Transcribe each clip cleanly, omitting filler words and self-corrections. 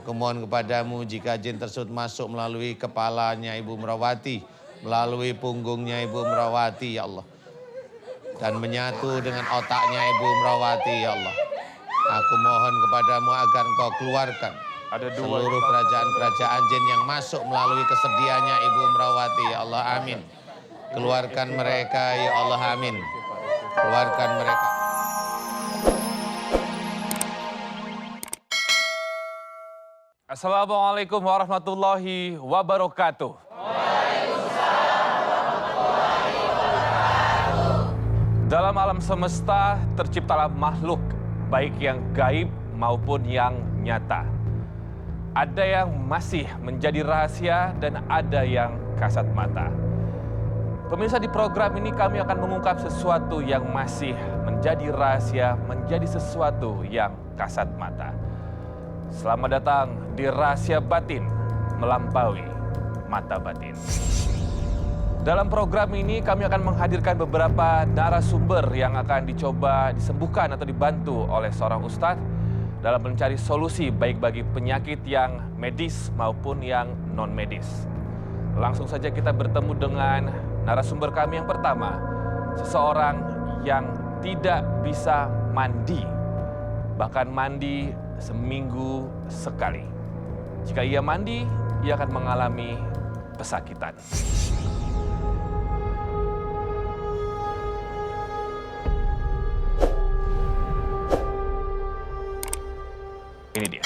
Aku mohon kepadamu jika jin tersebut masuk melalui kepalanya Ibu Merawati, melalui punggungnya Ibu Merawati ya Allah, dan menyatu dengan otaknya Ibu Merawati ya Allah. Aku mohon kepadamu agar engkau keluarkan seluruh kerajaan-kerajaan jin yang masuk melalui kesediaannya Ibu Merawati ya Allah, amin. Keluarkan mereka ya Allah, amin. Keluarkan mereka. Assalamualaikum warahmatullahi wabarakatuh. Dalam alam semesta terciptalah makhluk, baik yang gaib maupun yang nyata. Ada yang masih menjadi rahasia dan ada yang kasat mata. Pemirsa, di program ini kami akan mengungkap sesuatu yang masih menjadi rahasia, menjadi sesuatu yang kasat mata. Selamat datang di Rahasia Batin Melampaui Mata Batin. Dalam program ini kami akan menghadirkan beberapa narasumber yang akan dicoba disembuhkan atau dibantu oleh seorang ustadz dalam mencari solusi baik bagi penyakit yang medis maupun yang non-medis. Langsung saja kita bertemu dengan narasumber kami yang pertama, seseorang yang tidak bisa mandi, bahkan mandi seminggu sekali. Jika ia mandi, ia akan mengalami pesakitan. Ini dia.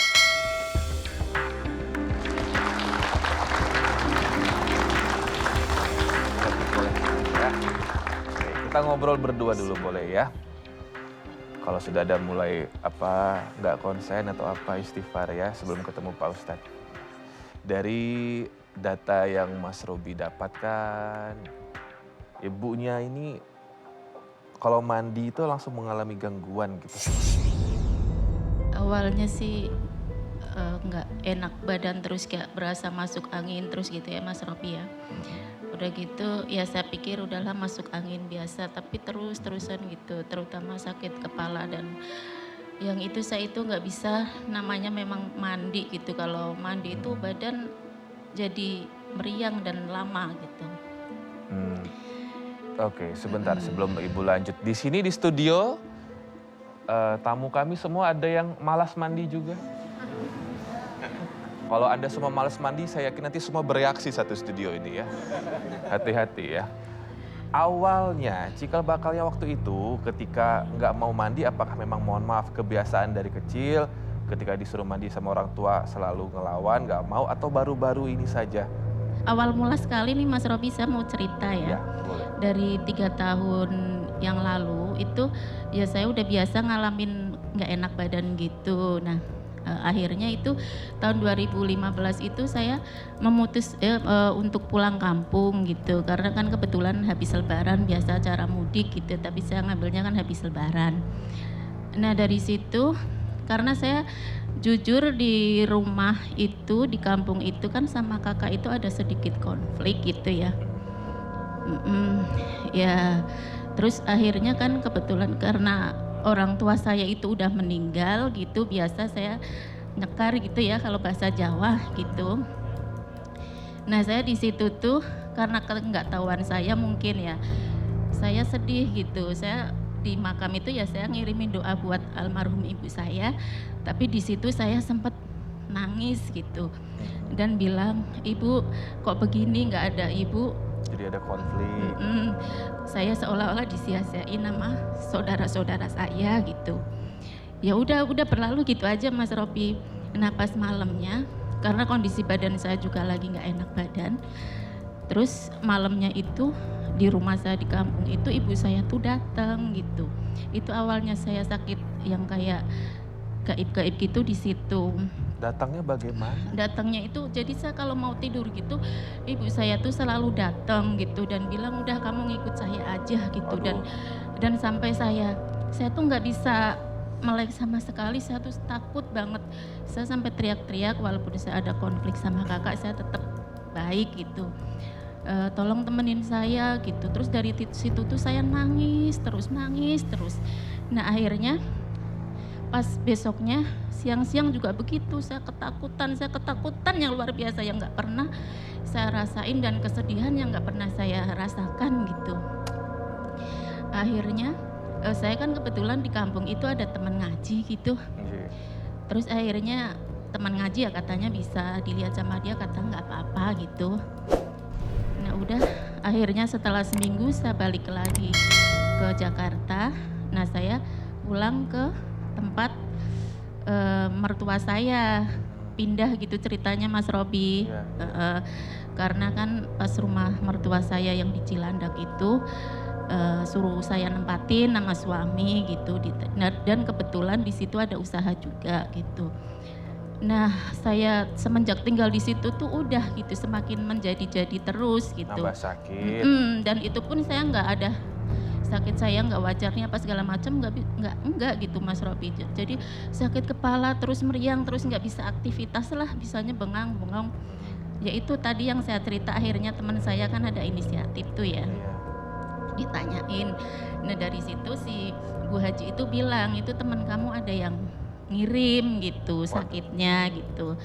Boleh ya. Kita ngobrol berdua dulu boleh ya. Kalau sudah ada mulai nggak konsen atau istighfar ya sebelum ketemu Pak Ustadz. Dari data yang Mas Robi dapatkan, ibunya ini kalau mandi itu langsung mengalami gangguan gitu. Awalnya sih nggak enak badan, terus kayak berasa masuk angin terus gitu ya Mas Robi ya. Udah gitu ya saya pikir udahlah masuk angin biasa, tapi terus-terusan gitu, terutama sakit kepala. Dan yang itu saya itu nggak bisa, namanya memang mandi gitu. Kalau mandi itu badan jadi meriang dan lama gitu. Oke, sebentar sebelum Ibu lanjut. Di sini di studio tamu kami semua ada yang malas mandi juga. Kalau Anda semua malas mandi, saya yakin nanti semua bereaksi satu studio ini ya. Hati-hati ya. Awalnya, cikal bakalnya waktu itu ketika nggak mau mandi, apakah memang mohon maaf kebiasaan dari kecil, ketika disuruh mandi sama orang tua selalu ngelawan, nggak mau, atau baru-baru ini saja? Awal mula sekali nih Mas Robi, saya mau cerita ya. Boleh. Dari 3 tahun yang lalu itu ya saya udah biasa ngalamin nggak enak badan gitu. Nah akhirnya itu tahun 2015 itu saya memutus untuk pulang kampung gitu, karena kan kebetulan habis lebaran, biasa acara mudik gitu, tapi saya ngambilnya kan habis lebaran. Nah dari situ karena saya jujur di rumah itu, di kampung itu kan sama kakak itu ada sedikit konflik gitu ya. Ya terus akhirnya kan kebetulan karena orang tua saya itu udah meninggal gitu, biasa saya nyekar gitu ya kalau bahasa Jawa gitu. Nah saya di situ tuh karena nggak tahuan saya mungkin ya, saya sedih gitu. Saya di makam itu ya saya ngirimin doa buat almarhum ibu saya, tapi di situ saya sempat nangis gitu dan bilang, ibu kok begini, nggak ada ibu. Jadi ada konflik. Saya seolah-olah disia-siain sama saudara-saudara saya gitu. Ya udah berlalu gitu aja Mas Robi. Nah pas malamnya, karena kondisi badan saya juga lagi nggak enak badan, terus malamnya itu di rumah saya di kampung itu ibu saya tuh datang gitu. Itu awalnya saya sakit yang kayak gaib-gaib gitu di situ. Datangnya bagaimana? Datangnya itu jadi saya kalau mau tidur gitu, ibu saya tuh selalu datang gitu dan bilang udah kamu ngikut saya aja gitu. Dan sampai saya tuh nggak bisa melek sama sekali, saya tuh takut banget. Saya sampai teriak-teriak walaupun saya ada konflik sama kakak, saya tetap baik gitu. Tolong temenin saya gitu. Terus dari situ tuh saya nangis terus. Nah akhirnya pas besoknya siang-siang juga begitu, saya ketakutan yang luar biasa yang nggak pernah saya rasain dan kesedihan yang nggak pernah saya rasakan gitu. Akhirnya saya kan kebetulan di kampung itu ada teman ngaji gitu. Terus akhirnya teman ngaji ya katanya bisa dilihat sama dia, kata nggak apa-apa gitu. Nah udah akhirnya setelah seminggu saya balik lagi ke Jakarta. Nah saya pulang ke tempat mertua saya, pindah gitu ceritanya Mas Robi. Karena kan pas rumah mertua saya yang di Cilandak itu suruh saya nempatin nama suami gitu, dan kebetulan di situ ada usaha juga gitu. Nah saya semenjak tinggal di situ tuh udah gitu semakin menjadi-jadi terus gitu. Tambah sakit. Dan itu pun saya nggak ada sakit saya nggak wajarnya apa segala macam, nggak gitu Mas Robi. Jadi sakit kepala terus meriang terus nggak bisa aktivitas lah, bisanya bengong. Ya itu tadi yang saya cerita, akhirnya teman saya kan ada inisiatif tuh ya. Ditanyain. Nah dari situ si Bu Haji itu bilang itu teman kamu ada yang ngirim gitu sakitnya gitu.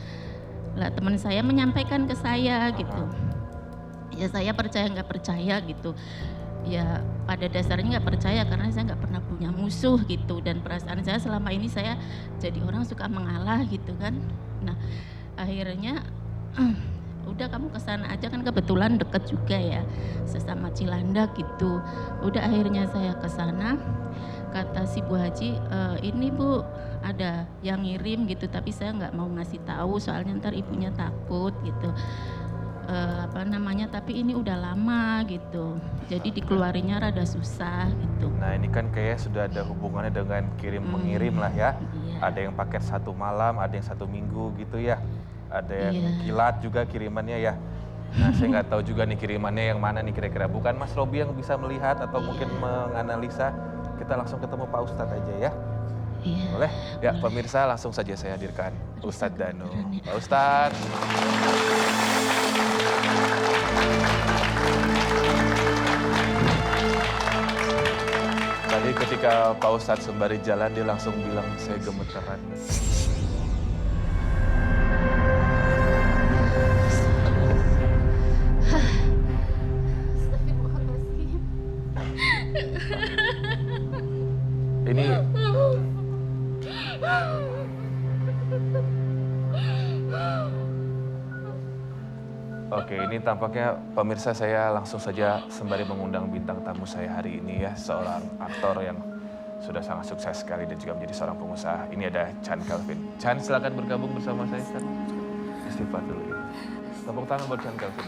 Lah teman saya menyampaikan ke saya gitu. Ya saya percaya nggak percaya gitu. Ya pada dasarnya nggak percaya karena saya nggak pernah punya musuh gitu, dan perasaan saya selama ini saya jadi orang suka mengalah gitu kan. Nah akhirnya udah kamu kesana aja kan kebetulan deket juga ya sesama Cilandak gitu. Udah akhirnya saya kesana, kata si Bu Haji ini Bu ada yang ngirim gitu tapi saya nggak mau ngasih tahu soalnya ntar ibunya takut gitu. Tapi ini udah lama gitu, jadi dikeluarinya rada susah gitu. Nah ini kan kayak sudah ada hubungannya dengan kirim mengirim lah ya. Iya. Ada yang paket 1 malam, ada yang 1 minggu gitu ya. Ada yang kilat juga kirimannya ya. Nah saya nggak tahu juga nih kirimannya yang mana nih kira-kira. Bukan Mas Robi yang bisa melihat atau mungkin menganalisa. Kita langsung ketemu Pak Ustadz aja ya. Iya. Boleh? Ya pemirsa langsung saja saya hadirkan Ustadz Danu. Pak Ustadz. Tadi ketika Pak Ustadz sembari jalan dia langsung bilang saya gemeteran. Ini Oke, ini tampaknya pemirsa saya langsung saja sembari mengundang bintang tamu saya hari ini ya, seorang aktor yang sudah sangat sukses sekali dan juga menjadi seorang pengusaha. Ini ada Chand Kelvin. Chand, silakan bergabung bersama saya sekarang. Istighfar dulu ya. Tepuk tangan buat Chand Kelvin.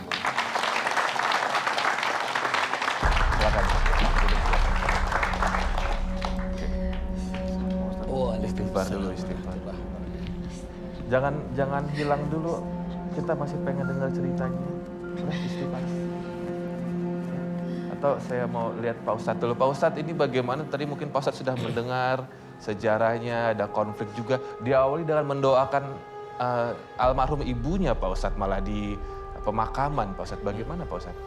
Silakan. Istighfar dulu, istighfar. Jangan hilang dulu. Kita masih pengen dengar ceritanya. Istighfar. Atau saya mau lihat Pak Ustadz dulu. Pak Ustadz ini bagaimana? Tadi mungkin Pak Ustadz sudah mendengar sejarahnya, ada konflik juga. Diawali dengan mendoakan almarhum ibunya Pak Ustadz, malah di pemakaman Pak Ustadz. Bagaimana Pak Ustadz?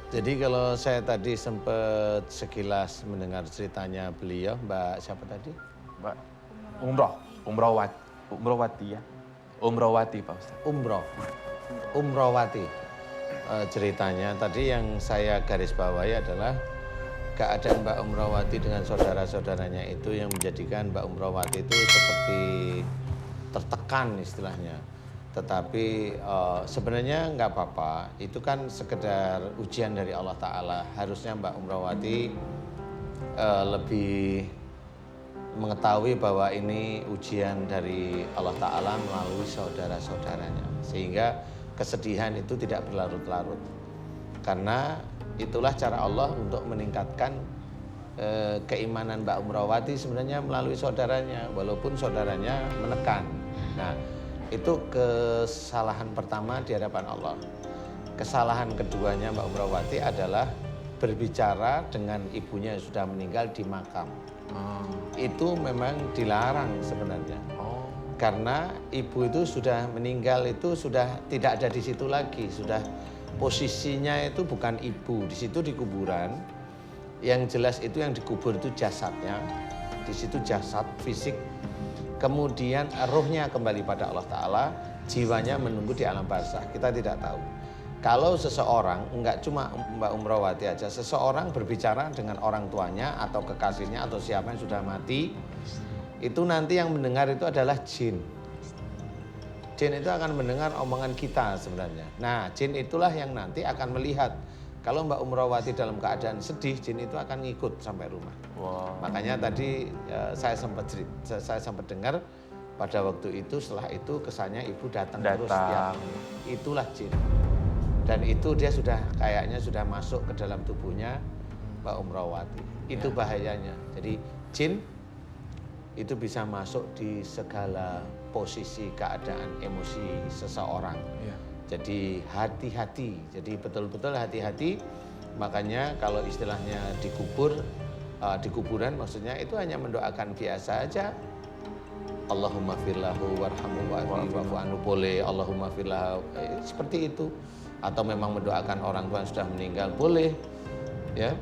Jadi kalau saya tadi sempat sekilas mendengar ceritanya beliau, Mbak siapa tadi? Mbak Umrowati ya. Umrowati Pak Ustadz. Umrowati. Ceritanya tadi yang saya garis bawahi adalah keadaan Mbak Umrowati dengan saudara-saudaranya itu yang menjadikan Mbak Umrowati itu seperti tertekan istilahnya. Tetapi sebenarnya nggak apa-apa, itu kan sekedar ujian dari Allah Ta'ala. Harusnya Mbak Umrowati lebih mengetahui bahwa ini ujian dari Allah Ta'ala melalui saudara-saudaranya. Sehingga kesedihan itu tidak berlarut-larut. Karena itulah cara Allah untuk meningkatkan keimanan Mbak Umrowati sebenarnya melalui saudaranya. Walaupun saudaranya menekan. Nah itu kesalahan pertama di hadapan Allah. Kesalahan keduanya Mbak Umrowati adalah berbicara dengan ibunya yang sudah meninggal di makam. Itu memang dilarang sebenarnya. Karena ibu itu sudah meninggal, itu sudah tidak ada di situ lagi. Sudah posisinya itu bukan ibu, di situ di kuburan. Yang jelas itu yang dikubur itu jasadnya. Di situ jasad fisik kemudian ruhnya kembali pada Allah Ta'ala, jiwanya menunggu di alam barzakh. Kita tidak tahu. Kalau seseorang, enggak cuma Mbak Umrawati aja, seseorang berbicara dengan orang tuanya atau kekasihnya atau siapa yang sudah mati, itu nanti yang mendengar itu adalah jin. Jin itu akan mendengar omongan kita sebenarnya. Nah, jin itulah yang nanti akan melihat. Kalau Mbak Umrawati dalam keadaan sedih, jin itu akan ngikut sampai rumah. Wow. Makanya tadi saya sempat dengar pada waktu itu, setelah itu kesannya ibu datang terus setiap. Itulah jin. Dan itu dia sudah kayaknya sudah masuk ke dalam tubuhnya Mbak Umrawati. Itu bahayanya. Jadi jin itu bisa masuk di segala posisi keadaan emosi seseorang. Jadi hati-hati, jadi betul-betul hati-hati. Makanya kalau istilahnya dikubur, di kuburan maksudnya itu hanya mendoakan biasa aja. Allahumma firlahu warhamhu wa'afu anhu, boleh. Allahumma firlahu, seperti itu. Atau memang mendoakan orang tua yang sudah meninggal, boleh. Ya,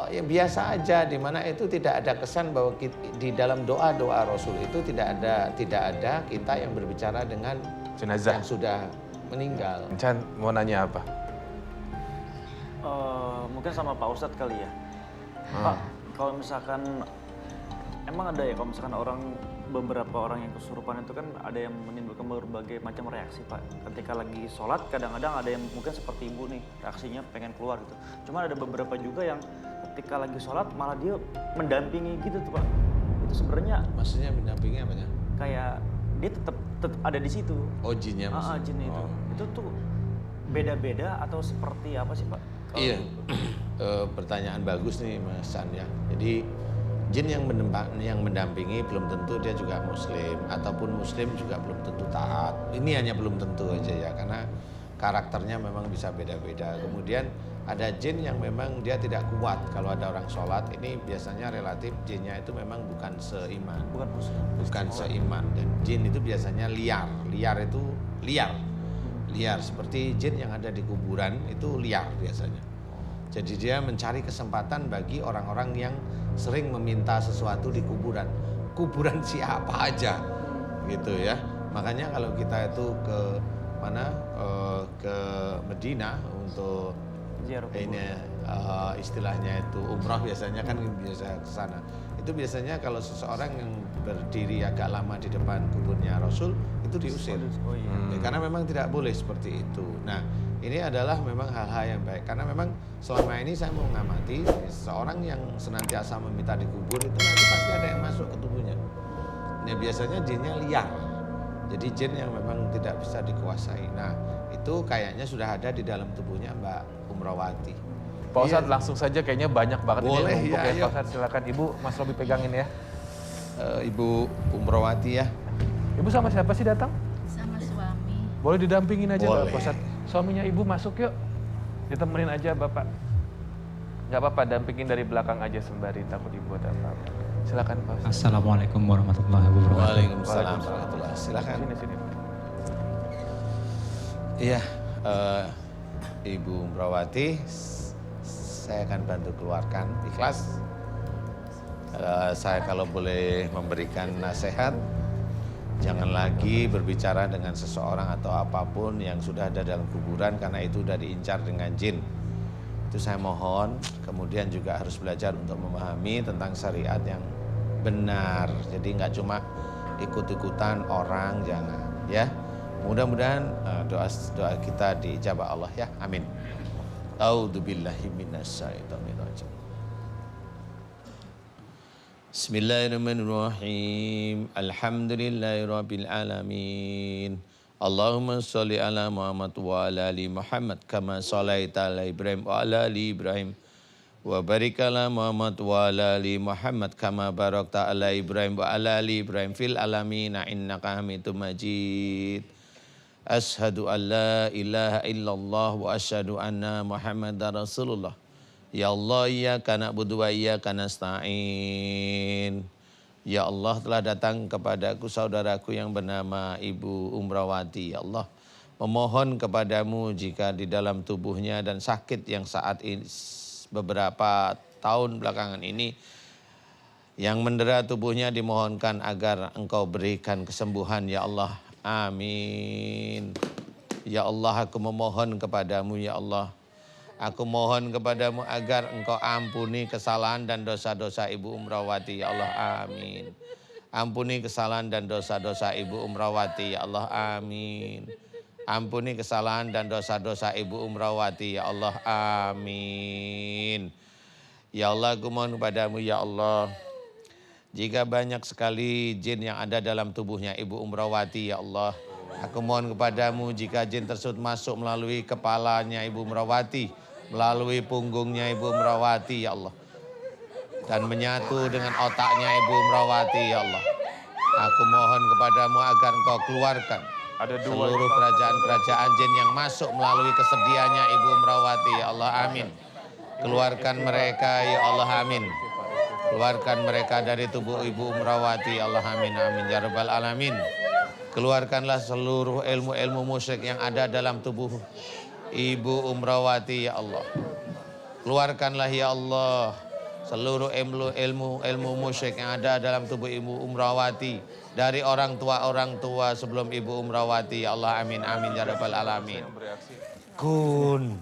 yang biasa aja, di mana itu tidak ada kesan bahwa di dalam doa-doa Rasul itu tidak ada kita yang berbicara dengan jenazah yang sudah meninggal. Chan mau nanya apa? Mungkin sama Pak Ustadz kali ya. Pak, kalau misalkan emang ada ya kalau misalkan beberapa orang yang kesurupan itu kan ada yang menimbulkan berbagai macam reaksi, Pak. Ketika lagi sholat kadang-kadang ada yang mungkin seperti ibu nih, reaksinya pengen keluar gitu. Cuma ada beberapa juga yang ketika lagi sholat malah dia mendampingi gitu tuh, Pak. Itu sebenarnya Maksudnya mendampingi apa ya? kayak dia tetap ada di situ. Oh, jinnya maksudnya. Jin itu. Itu tuh beda-beda atau seperti apa sih, Pak? Iya, pertanyaan bagus nih Mas San ya. Jadi jin yang mendampingi belum tentu dia juga muslim, ataupun muslim juga belum tentu taat. Ini hanya belum tentu aja ya, karena karakternya memang bisa beda-beda. Kemudian ada jin yang memang dia tidak kuat kalau ada orang sholat. Ini biasanya relatif jinnya itu memang bukan seiman. Bukan seiman. Dan jin itu biasanya liar. Liar itu liar. Liar seperti jin yang ada di kuburan itu liar biasanya. Jadi dia mencari kesempatan bagi orang-orang yang sering meminta sesuatu di kuburan. Kuburan siapa aja gitu ya. Makanya kalau kita itu ke mana, ke Medina untuk ini istilahnya itu umrah, biasanya kan biasa ke sana. Itu biasanya kalau seseorang yang berdiri agak lama di depan kuburnya Rasul itu diusir. Ya, karena memang tidak boleh seperti itu. Nah, ini adalah memang hal-hal yang baik, karena memang selama ini saya mau mengamati seseorang yang senantiasa meminta dikubur itu nanti pasti ada yang masuk ke tubuhnya. Nah, biasanya jinnya liar. Jadi jin yang memang tidak bisa dikuasai. Nah, itu kayaknya sudah ada di dalam tubuhnya Mbak Umrawati. Pak Ustadz langsung saja, kayaknya banyak banget Boleh, ini ya, ya, ayo. Pak Ustadz silakan. Ibu, Mas Robi pegangin ya. Ibu Umrawati ya. Ibu sama siapa sih datang? Sama suami. Boleh didampingin aja Boleh. Pak Ustadz. Suaminya ibu masuk yuk. Ditemenin aja Bapak. Gak apa-apa, dampingin dari belakang aja sembari takut ibu ada apa-apa. Silakan Pak Ustadz. Assalamualaikum warahmatullahi wabarakatuh. Waalaikumsalam warahmatullahi. Silakan. Sini. Iya, Ibu Umrawati, saya akan bantu keluarkan, ikhlas. Saya kalau boleh memberikan nasihat, jangan lagi berbicara dengan seseorang atau apapun yang sudah ada dalam kuburan, karena itu sudah diincar dengan jin. Itu saya mohon. Kemudian juga harus belajar untuk memahami tentang syariat yang benar. Jadi nggak cuma ikut-ikutan orang, jangan ya. Mudah-mudahan doa kita diijabah Allah ya. Amin. A'udzubillahi minasyaitonirrajim. Bismillahirrahmanirrahim. Alhamdulillahirabbil alamin. Allahumma sholli ala Muhammad wa ala ali Muhammad kama sholaita ala Ibrahim wa ala ali Ibrahim. Wa barik ala Muhammad wa ala ali Muhammad kama barakta ala Ibrahim wa ala ali Ibrahim fil alamin innaka Hamidum Majid. Ashhadu an la ilaha illallah wa asyhadu anna Muhammadar Rasulullah. Ya Allah, iyyaka na'budu wa iyyaka nasta'in. Ya Allah, telah datang kepadaku saudaraku yang bernama Ibu Umrawati. Ya Allah, memohon kepadamu jika di dalam tubuhnya dan sakit yang saat ini beberapa tahun belakangan ini Yang mendera tubuhnya dimohonkan agar Engkau berikan kesembuhan ya Allah. Amin. Ya Allah, aku memohon kepadamu ya Allah. Aku mohon kepadamu agar Engkau ampuni kesalahan dan dosa-dosa Ibu Umrawati ya Allah. Amin. Ampuni kesalahan dan dosa-dosa Ibu Umrawati ya Allah. Amin. Ampuni kesalahan dan dosa-dosa Ibu Umrawati ya Allah. Amin. Ya Allah, aku mohon kepadamu ya Allah. Jika banyak sekali jin yang ada dalam tubuhnya Ibu Umrawati ya Allah, aku mohon kepadamu jika jin tersebut masuk melalui kepalanya Ibu Umrawati, melalui punggungnya Ibu Umrawati ya Allah, dan menyatu dengan otaknya Ibu Umrawati ya Allah. Aku mohon kepadamu agar Engkau keluarkan seluruh kerajaan-kerajaan jin yang masuk melalui kesediaannya Ibu Umrawati ya Allah. Amin. Keluarkan mereka ya Allah. Amin. Keluarkan mereka dari tubuh Ibu Umrawati ya Allah. Amin. Amin ya rabbal alamin. Keluarkanlah seluruh ilmu-ilmu musyrik yang ada dalam tubuh Ibu Umrawati ya Allah. Keluarkanlah ya Allah seluruh ilmu musyrik yang ada dalam tubuh Ibu Umrawati dari orang tua sebelum Ibu Umrawati ya Allah. Amin. Amin ya rabbal alamin. Kun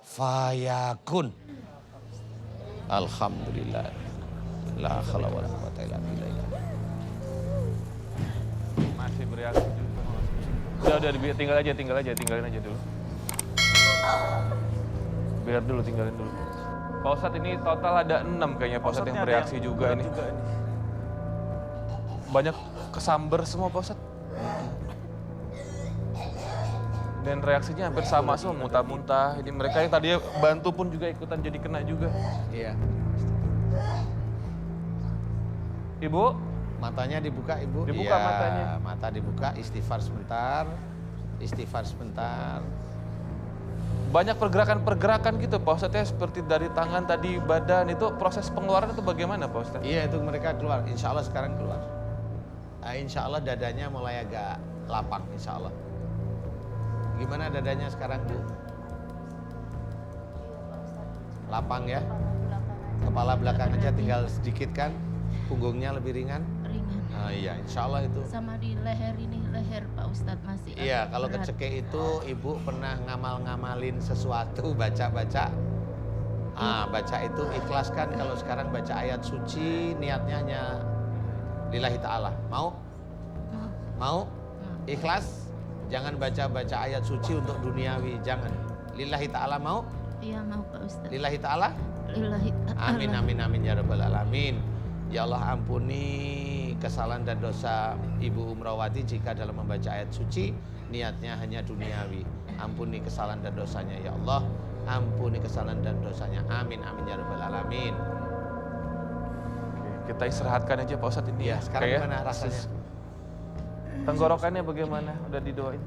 fayakun. Alhamdulillah. La haula wala quwwata illa billah. Masih bereaksi juga. Udah, tinggalin aja dulu. Biar dulu, tinggalin dulu. Pak Ustadz, ini total ada 6 kayaknya Pak Ustadz yang bereaksi juga ini. Banyak kesamber semua Pak Ustadz. Dan reaksinya hampir sama semua, muntah-muntah. Ini mereka yang tadinya bantu pun juga ikutan jadi kena juga. Iya. Ibu, Matanya dibuka Ibu. Dibuka Iya, matanya. Mata dibuka, istighfar sebentar. banyak pergerakan-pergerakan gitu Pak Ustadz ya, seperti dari tangan tadi, badan, itu proses pengeluaran itu bagaimana Pak Ustadz? Iya, itu mereka keluar, insya Allah sekarang keluar. Insya Allah dadanya mulai agak lapang, insya Allah. Gimana dadanya sekarang Bu? Lapang ya? Kepala belakang aja tinggal sedikit kan? Punggungnya lebih ringan? Ringan. Iya, insya Allah itu. Sama di leher ini, leher Pak Ustadz masih Iya, agak kalau berat. kecekek itu Ibu pernah ngamal-ngamalin sesuatu, baca-baca. Baca itu ikhlaskan, kalau sekarang baca ayat suci, niatnya hanya lillahi ta'ala. Mau? Mau? Ikhlas? Jangan baca-baca ayat suci untuk duniawi, jangan. Lillahi ta'ala mau? Iya mau Pak Ustadz. Lillahi ta'ala? Lillahi ta'ala. Amin, amin, amin ya rabbal alamin. Ya Allah, ampuni kesalahan dan dosa Ibu Umrawati jika dalam membaca ayat suci niatnya hanya duniawi. Ampuni kesalahan dan dosanya ya Allah. Ampuni kesalahan dan dosanya. Amin, amin ya rabbal alamin. Oke, kita istirahatkan aja Pak Ustadz ini. Ya, sekarang Kayak gimana rasanya? Tenggorokannya bagaimana? Udah didoain?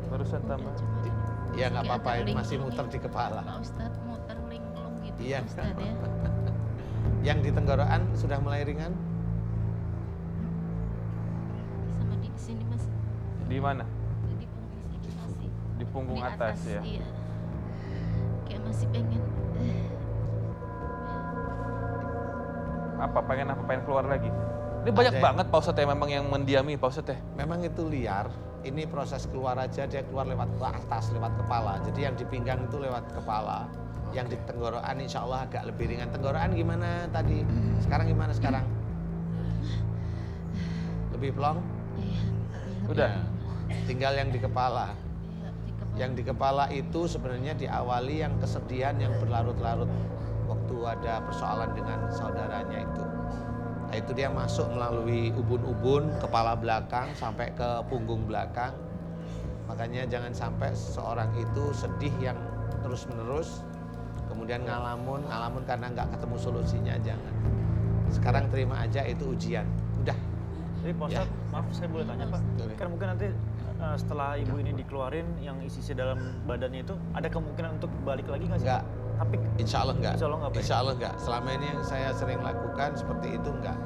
Barusan tambah. Ya nggak Kayak apa-apa, agak ini masih linglung muter gitu. di kepala. Pak Ustadz muter linglung gitu Iya. Pak Ustadz ya. Yang di tenggorokan sudah mulai ringan? Sama di sini masih. Di mana? Di punggung sini masih. Di punggung Di atas ya. Iya. Kayak masih pengen. Apa? Pengen keluar lagi? Ini banyak Ada. banget Pak Ustadz ya memang yang mendiami Pak Ustadz ya. Memang itu liar. Ini proses keluar aja, dia keluar lewat ke atas, lewat kepala. Jadi yang di pinggang itu lewat kepala. Yang di tenggorokan insya Allah agak lebih ringan. Tenggorokan gimana tadi? Sekarang gimana sekarang? Lebih plong? Iya. Udah. Tinggal yang di kepala. Iya, di kepala. Yang di kepala itu sebenarnya diawali yang kesedihan yang berlarut-larut. Waktu ada persoalan dengan saudaranya itu. Nah, itu dia masuk melalui ubun-ubun, kepala belakang sampai ke punggung belakang. Makanya jangan sampai seseorang itu sedih yang terus-menerus. Kemudian ngalamun karena nggak ketemu solusinya, jangan. Sekarang terima aja itu ujian. Udah. Jadi Pak Ya. Ustadz, maaf saya boleh tanya Pak. Boleh. Kan mungkin nanti setelah ibu ini dikeluarin yang isi dalam badannya itu ada kemungkinan untuk balik lagi nggak sih? Enggak. Pak? Tapi Insya Allah enggak. Insya Allah enggak, Pak. Insya Allah enggak. Selama ini yang saya sering lakukan seperti itu enggak.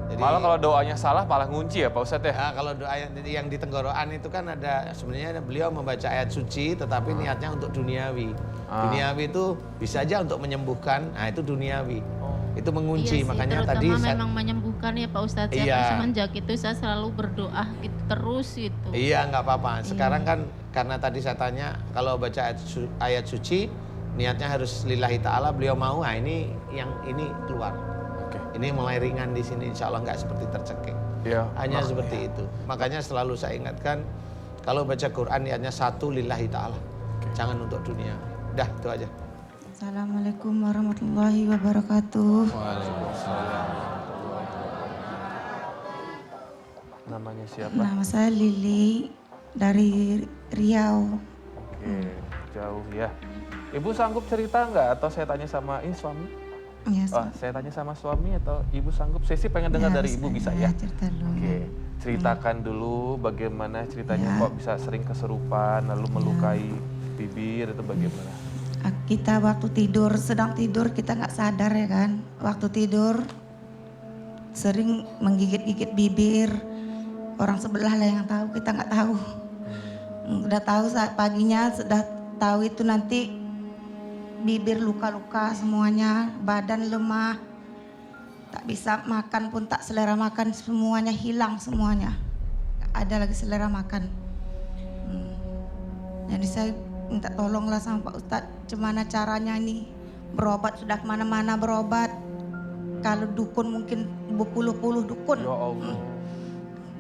Jadi, Malah kalau doanya salah malah ngunci ya Pak Ustadz ya. ya, kalau doa yang di tenggorokan itu kan ada sebenarnya beliau membaca ayat suci tetapi niatnya untuk duniawi. Duniawi itu bisa aja untuk menyembuhkan. Nah, itu duniawi. itu mengunci. Iya sih, Makanya terutama tadi memang menyembuhkan ya Pak Ustadz. Ya, Iya. kan semenjak itu saya selalu berdoa gitu terus gitu. iya nggak apa-apa. Sekarang kan karena tadi saya tanya kalau baca ayat suci niatnya harus lillahi ta'ala, beliau mau, nah ini yang ini keluar. Oke. Ini mulai ringan di sini, insya Allah nggak seperti tercekik. Ya. Hanya seperti itu. Makanya selalu saya ingatkan, kalau baca Quran niatnya satu lillahi ta'ala. Jangan untuk dunia. Udah, itu aja. Assalamualaikum warahmatullahi wabarakatuh. Namanya siapa? Nama saya Lili dari Riau. Oke, jauh ya. Ibu sanggup cerita nggak atau saya tanya sama ini suami? Ya, Oh, saya tanya sama suami atau ibu sanggup? Saya sih pengen dengar dari ibu, bisa ya? Cerita dulu. Oke, ceritakan dulu bagaimana ceritanya kok bisa sering kesurupan lalu melukai bibir itu bagaimana? Kita waktu tidur, sedang tidur kita nggak sadar ya kan. Waktu tidur sering menggigit-gigit bibir. Orang sebelah lah yang tahu, kita nggak tahu. Udah tahu saat paginya, sudah tahu itu nanti bibir luka-luka semuanya, badan lemah, tak bisa makan pun tak selera makan, semuanya hilang semuanya. Gak ada lagi selera makan. Jadi saya minta tolonglah sama Pak Ustadz, gimana caranya ini berobat, sudah kemana-mana berobat. Kalau dukun mungkin berpuluh-puluh dukun. Ya Allah.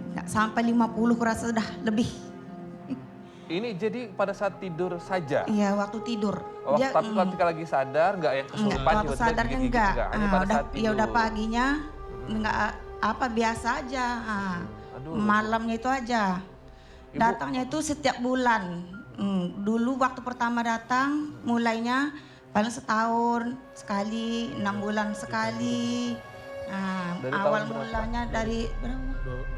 Nggak sampai 50 kurasa sudah lebih. Ini jadi pada saat tidur saja? Iya waktu tidur. Oh, tapi ketika lagi sadar nggak yang kesurupan Enggak, waktu tiba-tiba sadarnya gigit-gigit enggak. nggak? Hanya pada Udah, saat ya tidur. udah paginya enggak apa biasa aja. Aduh. Malamnya itu aja. Ibu- Datangnya itu setiap bulan. Dulu waktu pertama datang mulainya paling setahun sekali, 6 bulan sekali. Dari Awal tahun berapa? mulanya dari berapa?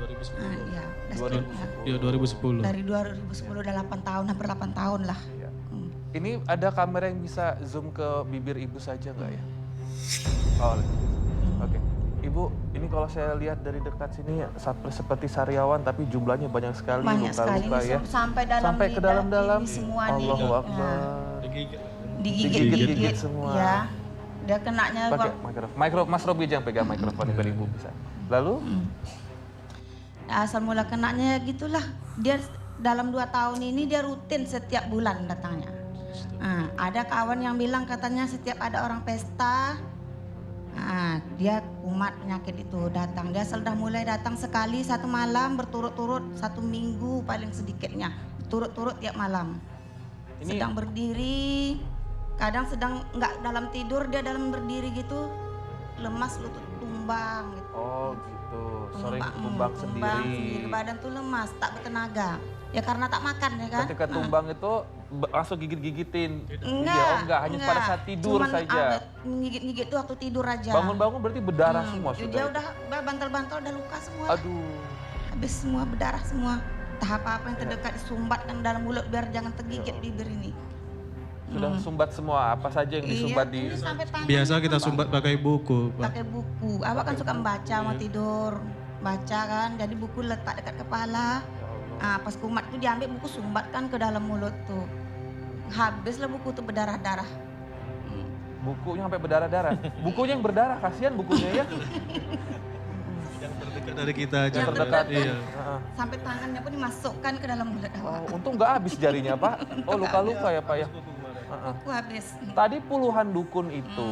2010. Iya, udah 2010. sekitar. Ya 2010. Dari 2010 udah 8 tahun, hampir 8 tahun lah. Iya. Ini ada kamera yang bisa zoom ke bibir ibu saja nggak ya? Oh, oke. Ibu, ini kalau saya lihat dari dekat sini seperti sariawan tapi jumlahnya banyak sekali Banyak sekali luka-luka ini ya. sampai dalam Sampai ke lidah dalam-dalam. ini semua nih. Allahu Ya. Akbar. Digigit-gigit semua. ya. Dia kenanya Pakai mikrofon. Mas Robi jangan pegang mikrofon biar ibu bisa. Lalu asal mula kenanya gitulah. Dia dalam 2 tahun ini dia rutin setiap bulan datangnya. Ada kawan yang bilang katanya setiap ada orang pesta, dia kumat penyakit itu datang. Dia sudah mulai datang sekali 1 malam berturut-turut 1 minggu paling sedikitnya. Berturut-turut tiap malam. Ini- Sedang berdiri, kadang sedang nggak dalam tidur, dia dalam berdiri gitu lemas, lutut tumbang gitu. oh gitu, sering tumbang sendiri. Badan tuh lemas, tak bertenaga. Ya karena tak makan ya kan. Ketika tumbang itu langsung gigit-gigitin. Enggak, Iya, oh enggak, hanya pada saat tidur Cuman saja. Menggigit-gigit tuh waktu tidur aja. Bangun-bangun berarti berdarah semua Dia sudah. udah bantal-bantal udah luka semua. Aduh. Habis semua berdarah semua. Tahap apa yang terdekat disumbatkan dalam mulut biar jangan tergigit bibir ini. Sudah sumbat semua, apa saja yang disumbat Iya, ini di sampai tangan Biasa kita sumbat pakai buku, Pak. pakai buku. Abang kan suka membaca mau tidur. Baca kan, jadi buku letak dekat kepala. Pas kumat tuh diambil buku sumbatkan ke dalam mulut tuh. Habislah buku tuh berdarah-darah. bukunya sampai berdarah-darah. Bukunya yang berdarah, kasihan bukunya ya. Yang terdekat dari kita aja. Yang Terdekat. Iya. Heeh. Sampai tangannya pun dimasukkan ke dalam mulut awak. Oh, untung nggak habis jarinya, Pak. Oh, luka-luka ya, Pak ya. Heeh. Buku habis. Tadi puluhan dukun itu,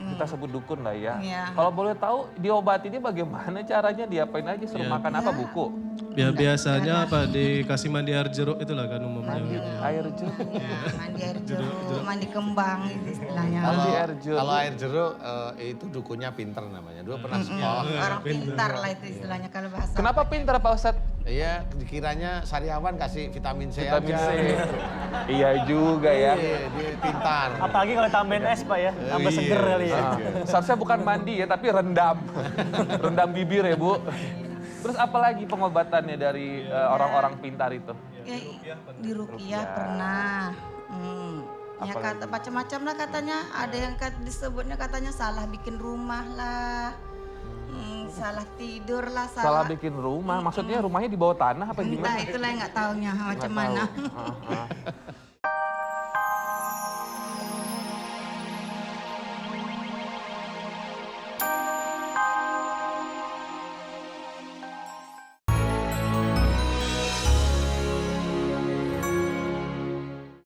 kita sebut dukun lah ya. Iya. Kalau boleh tahu diobatinya bagaimana caranya, diapain aja, suruh makan apa, buku? Ya biasanya apa dikasih mandi air jeruk itulah kan umumnya. Air jeruk. Mandi air jeruk, mandi kembang itu istilahnya. Mandi air jeruk. Kalau air jeruk itu dukunnya pinter namanya. Dua pernah sekolah. Orang pintar lah itu istilahnya kalau bahasa. Kenapa pintar Pak Ustadz? Iya, dikiranya sariawan kasih vitamin C Vitamin aja. C. Iya juga ya. Iya, dia pintar. Apalagi kalau tambahin es Pak ya, tambah Iya. seger kali ya. Seharusnya bukan mandi ya, tapi rendam. Rendam bibir ya, Bu. Terus apa lagi pengobatannya dari orang-orang pintar itu? Ya, di Rukiah pernah. Ya kata macam-macam lah katanya. Ada yang disebutnya katanya salah bikin rumah lah. Salah tidur lah, Salah bikin rumah, maksudnya rumahnya di bawah tanah apa Entah gimana? itulah yang nggak taunya macam mana.